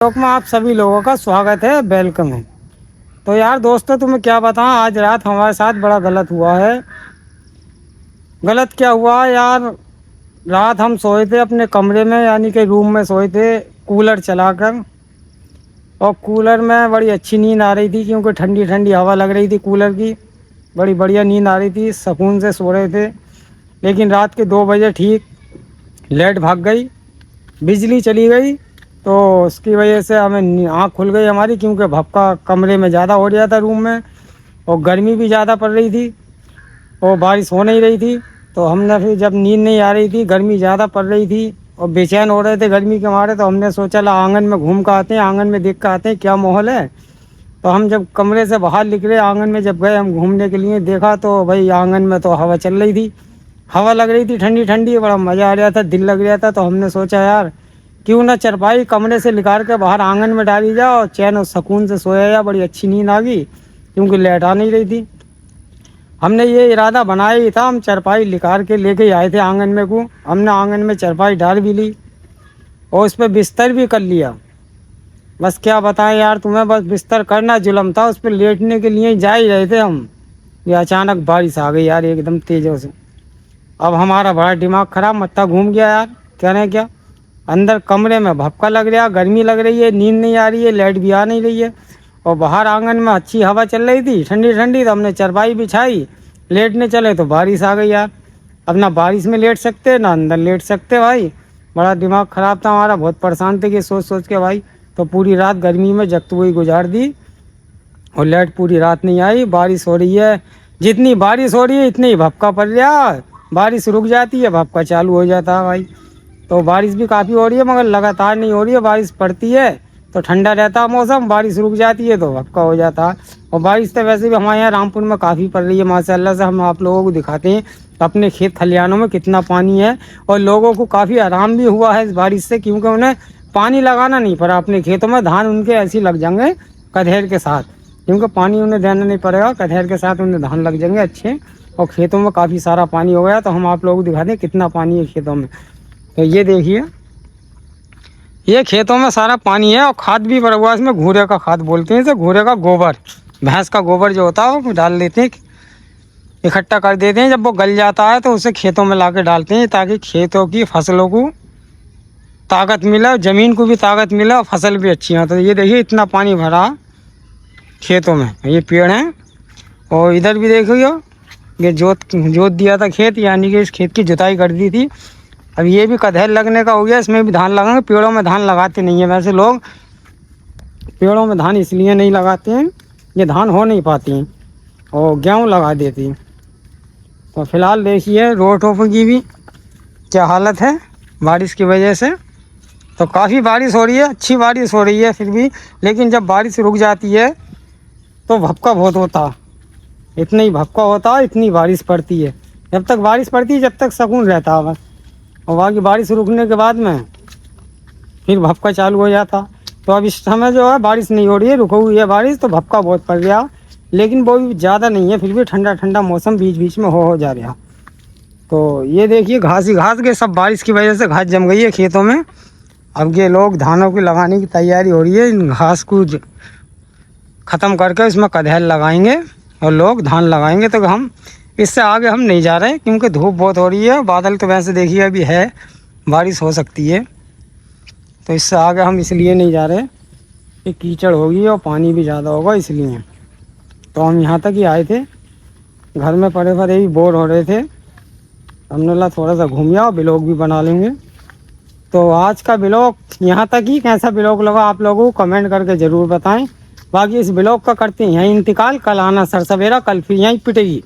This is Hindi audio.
ब्लॉग में आप सभी लोगों का स्वागत है, वेलकम है। तो यार दोस्तों, तुम्हें क्या बताऊं, आज रात हमारे साथ बड़ा गलत हुआ है। गलत क्या हुआ यार, रात हम सोए थे अपने कमरे में, यानी कि रूम में सोए थे कूलर चलाकर। और कूलर में बड़ी अच्छी नींद आ रही थी, क्योंकि ठंडी ठंडी हवा लग रही थी कूलर की। बड़ी बढ़िया नींद आ रही थी, सुकून से सो रहे थे। लेकिन रात के 2 बजे ठीक लाइट भाग गई, बिजली चली गई। तो उसकी वजह से हमें आँख खुल गई हमारी, क्योंकि भपका कमरे में ज़्यादा हो गया था रूम में। और गर्मी भी ज़्यादा पड़ रही थी और बारिश हो नहीं रही थी। तो हमने फिर, जब नींद नहीं आ रही थी, गर्मी ज़्यादा पड़ रही थी और बेचैन हो रहे थे गर्मी के मारे, तो हमने सोचा ला आंगन में घूम कर आते हैं, आंगन में देख कर आते हैं क्या माहौल है। तो हम जब कमरे से बाहर निकले, आंगन में जब गए हम घूमने के लिए, देखा तो भाई आंगन में तो हवा चल रही थी, हवा लग रही थी ठंडी ठंडी, बड़ा मज़ा आ रहा था, दिल लग रहा था। तो हमने सोचा यार क्यों ना चारपाई कमरे से निकाल के बाहर आंगन में डाली जाए और चैन और सुकून से सोया जाए। बड़ी अच्छी नींद आ गई, क्योंकि लाइट आ नहीं रही थी। हमने ये इरादा बनाया ही था, हम चारपाई निकाल के लेके आए थे आंगन में को। हमने आंगन में चारपाई डाल भी ली और उस पर बिस्तर भी कर लिया। बस क्या बताएं यार तुम्हें, बस बिस्तर करना जुलम था, उस पर लेटने के लिए जा ही रहे थे हम। ये अचानक बारिश आ गई यार एकदम तेज़ों से। अब हमारा बड़ा दिमाग खराब, मत्था घूम गया यार। कह रहे हैं क्या, अंदर कमरे में भपका लग रहा, गर्मी लग रही है, नींद नहीं आ रही है, लाइट भी आ नहीं रही है। और बाहर आंगन में अच्छी हवा चल रही थी ठंडी ठंडी, तो हमने चारपाई बिछाई, लेटने चले तो बारिश आ गई यार। अब ना बारिश में लेट सकते ना अंदर लेट सकते भाई। बड़ा दिमाग ख़राब था हमारा, बहुत परेशान थे कि सोच सोच के भाई। तो पूरी रात गर्मी में जगते हुए गुजार दी और लाइट पूरी रात नहीं आई। बारिश हो रही है, जितनी बारिश हो रही है इतनी ही भपका पड़ रहा है। बारिश रुक जाती है, भपका चालू हो जाता है भाई। तो बारिश भी काफ़ी हो रही है, मगर लगातार नहीं हो रही है। बारिश पड़ती है तो ठंडा रहता है मौसम, बारिश रुक जाती है तो भपका हो जाता है। और बारिश तो वैसे भी हमारे यहाँ रामपुर में काफ़ी पड़ रही है माशाल्लाह से। हम आप लोगों को दिखाते हैं अपने खेत खलिहानों में कितना पानी है। और लोगों को काफ़ी आराम भी हुआ है इस बारिश से, क्योंकि उन्हें पानी लगाना नहीं पड़ा अपने खेतों में। धान उनके ऐसे ही लग जाएंगे कधेर के साथ, क्योंकि पानी उन्हें देना नहीं पड़ेगा, कधेर के साथ उन्हें धान लग जाएंगे अच्छे। और खेतों में काफ़ी सारा पानी हो गया, तो हम आप लोगों को दिखाते हैं कितना पानी है खेतों में। तो ये देखिए, ये खेतों में सारा पानी है और खाद भी भरा हुआ है इसमें। घूरे का खाद बोलते हैं इसे, घूरे का गोबर, भैंस का गोबर जो होता है वो डाल देते हैं, इकट्ठा कर देते हैं। जब वो गल जाता है तो उसे खेतों में ला के डालते हैं, ताकि खेतों की फसलों को ताकत मिले और ज़मीन को भी ताकत मिले और फसल भी अच्छी हो। तो ये देखिए इतना पानी भरा खेतों में, ये पेड़ हैं। और इधर भी देखिए, ये जोत दिया था खेत, यानी कि इस खेत की जुताई कर दी थी। अब ये भी कटहल लगने का हो गया, इसमें भी धान लगाएंगे। पेड़ों में धान लगाते नहीं है वैसे लोग, पेड़ों में धान इसलिए नहीं लगाते हैं, ये धान हो नहीं पाती हैं और गेहूँ लगा देती हैं। तो फिलहाल देखिए रोड वोड की भी क्या हालत है बारिश की वजह से। तो काफ़ी बारिश हो रही है, अच्छी बारिश हो रही है फिर भी, लेकिन जब बारिश रुक जाती है तो भपका बहुत होता है। इतना ही भपका होता है, इतनी बारिश पड़ती है। जब तक बारिश पड़ती है जब तक सुकून रहता है बस, और बाकी बारिश रुकने के बाद में फिर भपका चालू हो जाता। तो अब इस समय जो है बारिश नहीं हो रही है, रुकी हुई है बारिश, तो भपका बहुत पड़ गया, लेकिन वो भी ज़्यादा नहीं है, फिर भी ठंडा ठंडा मौसम बीच बीच में हो जा रहा। तो ये देखिए घास ही घास के सब, बारिश की वजह से घास जम गई है खेतों में। अब ये लोग धानों की लगाने की तैयारी हो रही है, इन घास को ख़त्म करके इसमें कटहल लगाएंगे और लोग धान लगाएंगे। तो हम इससे आगे हम नहीं जा रहे, क्योंकि धूप बहुत हो रही है। बादल तो वैसे देखिए अभी है, बारिश हो सकती है, तो इससे आगे हम इसलिए नहीं जा रहे कि कीचड़ होगी और पानी भी ज़्यादा होगा, इसलिए। तो हम यहाँ तक ही आए थे, घर में पड़े पड़े भी बोर हो रहे थे, हमने बोला थोड़ा सा घूम आओ, ब्लॉग भी बना लेंगे। तो आज का ब्लॉग यहाँ तक ही। कैसा ब्लॉग लगा आप लोगों को कमेंट करके ज़रूर बताएँ। बाकी इस ब्लॉग का करते हैं यहीं इंतकाल, कल आना सर सवेरा, कल फिर यहीं पिटेगी।